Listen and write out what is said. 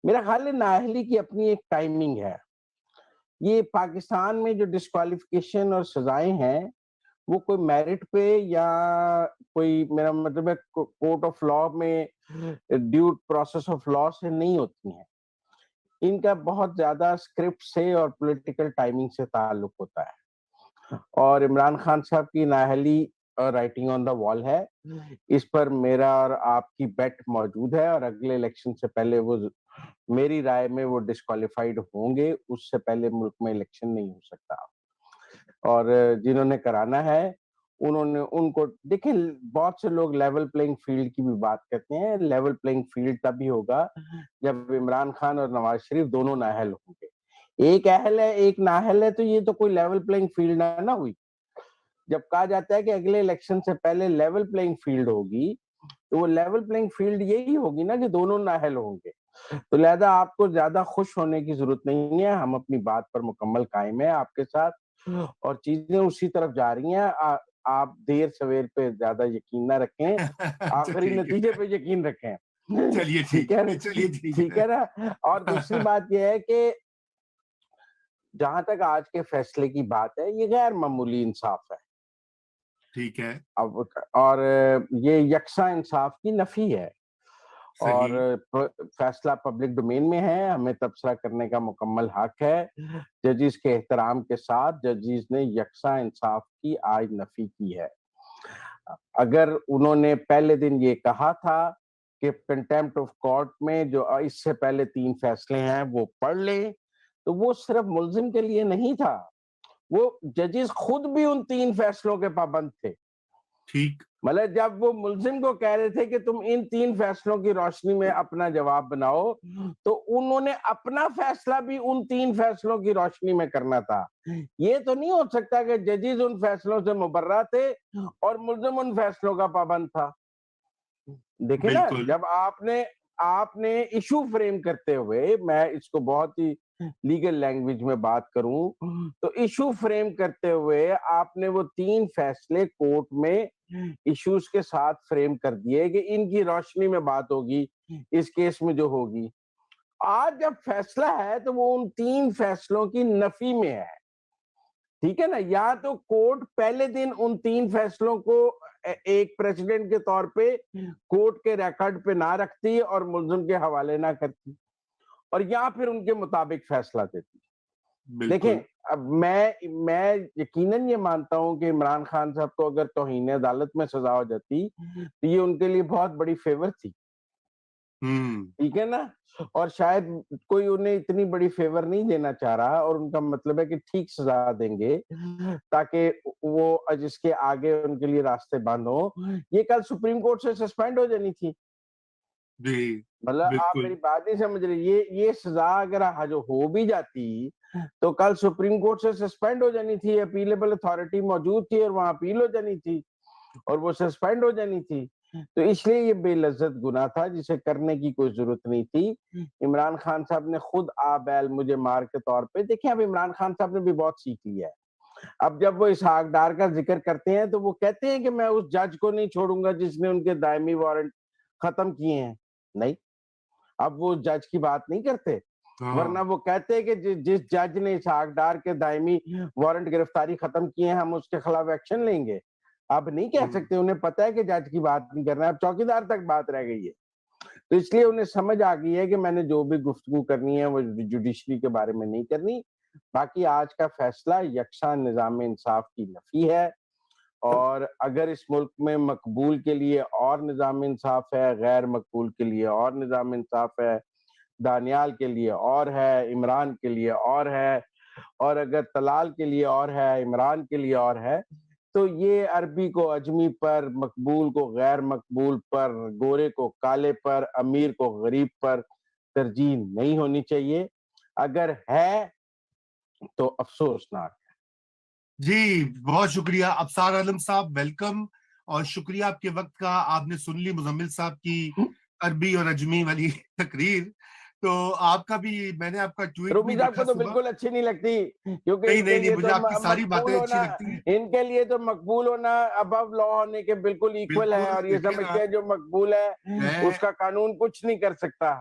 मेरा ख्याल है नाअहली की अपनी एक टाइमिंग है। ये पाकिस्तान में जो डिस्क्वालिफिकेशन और सज़ाएँ हैं, वो कोई मेरिट पे या कोई मेरा मतलब है कोर्ट ऑफ लॉ में ड्यू प्रोसेस ऑफ लॉ से नहीं होती हैं। इनका बहुत ज़्यादा स्क्रिप्ट से और पॉलिटिकल टाइमिंग से ताल्लुक होता है। और इमरान खान साहब की नाअहली राइटिंग ऑन द वॉल है। इस पर मेरा और आपकी बेट मौजूद है और अगले इलेक्शन से पहले वो मेरी राय में वो डिस्क्वालिफाइड होंगे, उससे पहले मुल्क में इलेक्शन नहीं हो सकता। और जिन्होंने कराना है, उन्होंने उनको देखिए बहुत से लोग लेवल प्लेइंग फील्ड की भी बात करते हैं, लेवल प्लेइंग फील्ड तभी होगा जब इमरान खान और नवाज़ शरीफ दोनों नाअहल होंगे। एक अहल है, एक नाअहल है तो ये तो कोई लेवल प्लेइंग फील्ड ना हुई। जब कहा जाता है कि अगले इलेक्शन से पहले लेवल प्लेइंग फील्ड होगी, तो वो लेवल प्लेइंग फील्ड यही होगी ना कि दोनों नाअहल होंगे। तो लिहाज़ा आपको ज़्यादा खुश होने की ज़रूरत नहीं है, हम अपनी बात पर मुकम्मल कायम हैं आपके साथ और चीज़ें उसी तरफ जा रही हैं। आप देर-सवेर पे ज़्यादा यकीन ना रखें, अच्छा आखिरी ठीक नतीजे है। पे यकीन रखें। चलिए ठीक ठीक है है, चलिए ठीक ठीक है। है ना? और दूसरी बात ये है कि जहाँ तक आज के फैसले की बात है, ये गैर मामूली इंसाफ है। ठीक है, अब और ये यकसा इंसाफ की नफ़ी है और सही, प फैसला पब्लिक डोमेन में है, हमें तबसरा करने का मुकम्मल हक है। जजेस के एहतराम के साथ जजेस ने यकसा इंसाफ की आज नफ़ी की है। अगर उन्होंने पहले दिन ये कहा था कि कंटेम्प्ट ऑफ कोर्ट में जो इससे पहले 3 फैसले हैं वो पढ़ लें, तो वो सिर्फ मुल्ज़िम के लिए नहीं था, वो जजेस खुद भी उन 3 फैसलों के पाबंद थे। ठीक, मतलब जब वो मुल्ज़िम को कह रहे थे कि तुम इन 3 फैसलों की रोशनी में अपना जवाब बनाओ, तो उन्होंने अपना फैसला भी उन 3 फैसलों की रोशनी में करना था। ये तो नहीं हो सकता कि जजेस उन फैसलों से मुबर्रा थे और मुल्ज़िम उन फैसलों का पाबंद था। देखिए ना, बिल्कुल, जब आपने आपने इश्यू फ्रेम करते हुए मैं इसको बहुत ही लीगल लैंग्वेज में बात करूं तो इश्यू फ्रेम करते हुए आपने वो 3 फैसले कोर्ट में इश्यूज के साथ फ्रेम कर दिए कि इनकी रोशनी में बात होगी इस केस में जो होगी। आज जब फैसला है तो वो उन 3 फैसलों की नफी में है। ठीक है ना? या तो कोर्ट पहले दिन उन 3 फैसलों को एक प्रेसिडेंट के तौर पे कोर्ट के रिकॉर्ड पे ना रखती और मुल्ज़िम के हवाले ना करती और या फिर उनके मुताबिक फैसला देती। देखें, बिल्कुल, अब मैं यकीनन ये मानता हूँ कि इमरान खान साहब को अगर तौहीन अदालत में सज़ा हो जाती, तो ये उनके लिए बहुत बड़ी फ़ेवर थी। हुँ, ठीक है ना? और शायद कोई उन्हें इतनी बड़ी फ़ेवर नहीं देना चाह रहा और उनका मतलब है कि ठीक सज़ा देंगे, ताकि वो जिसके आगे उनके लिए रास्ते बंद हों। ये कल सुप्रीम कोर्ट से सस्पेंड हो जानी थी। जी, मतलब आप मेरी बिल्कुल, बात नहीं समझ रहे, ये सज़ा अगर जो हो भी जाती, तो कल सुप्रीम कोर्ट से सस्पेंड हो जानी थी, अपीलेबल अथॉरिटी मौजूद थी और वहाँ अपील हो जानी थी। और वो सस्पेंड हो जानी थी। तो इसलिए ये बेलज़्ज़त गुनाह था जिसे करने की कोई ज़रूरत नहीं थी। इमरान खान साहब ने खुद आ बैल मुझे मार के तौर पे देखिए अब इमरान खान साहब ने भी बहुत सीख लिया है। अब जब वो इसहाक डार का ज़िक्र करते हैं तो वो कहते हैं कि मैं उस जज को नहीं छोड़ूँगा जिसने उनके दायमी वारंट खत्म किए हैं। नहीं, अब वो जज की बात नहीं करते। वरना हाँ, वो कहते हैं कि जिस जज ने इसहाक डार के दायमी वारंट गिरफ्तारी खत्म किए हैं हम उसके खिलाफ एक्शन लेंगे। अब नहीं कह हुँ, सकते, उन्हें पता है कि जज की बात नहीं करना है, अब चौकीदार तक बात रह गई है। तो इसलिए उन्हें समझ आ गई है कि मैंने जो भी गुफ्तगू करनी है वो जुडिशरी के बारे में नहीं करनी। बाकी आज का फैसला यकसा निज़ाम इंसाफ की नफ़ी है और अगर इस मुल्क में मकबूल के लिए और निज़ाम इंसाफ है, गैर मकबूल के लिए और निज़ाम इंसाफ है, दानियाल के लिए और है, इमरान के लिए और है और अगर तलाल के लिए और है, इमरान के लिए और है, तो ये अरबी को अजमी पर, मकबूल को गैर मकबूल पर, गोरे को काले पर, अमीर को गरीब पर तरजीह नहीं होनी चाहिए। अगर है, तो अफ़सोसनाक। जी, बहुत शुक्रिया अबसार आलम साहब, वेलकम और शुक्रिया आपके वक़्त का। आपने सुन ली मुज़म्मिल साहब की अरबी और अजमी वाली तकरीर। तो आपका भी मैंने आपका ट्वीट भी रूबी साहब देखा को तो सुबह। बिल्कुल अच्छी नहीं लगती क्योंकि नहीं, इनके नहीं, नहीं, लिए मुझे तो आपकी सारी बातें मकबूल अच्छी होना लगती हैं। इनके लिए तो मकबूल होना अबव लॉ होने के बिल्कुल इक्वल है बिल्कुल, और ये देखिए समझते ना, हैं जो मकबूल है मैं उसका कानून कुछ नहीं कर सकता।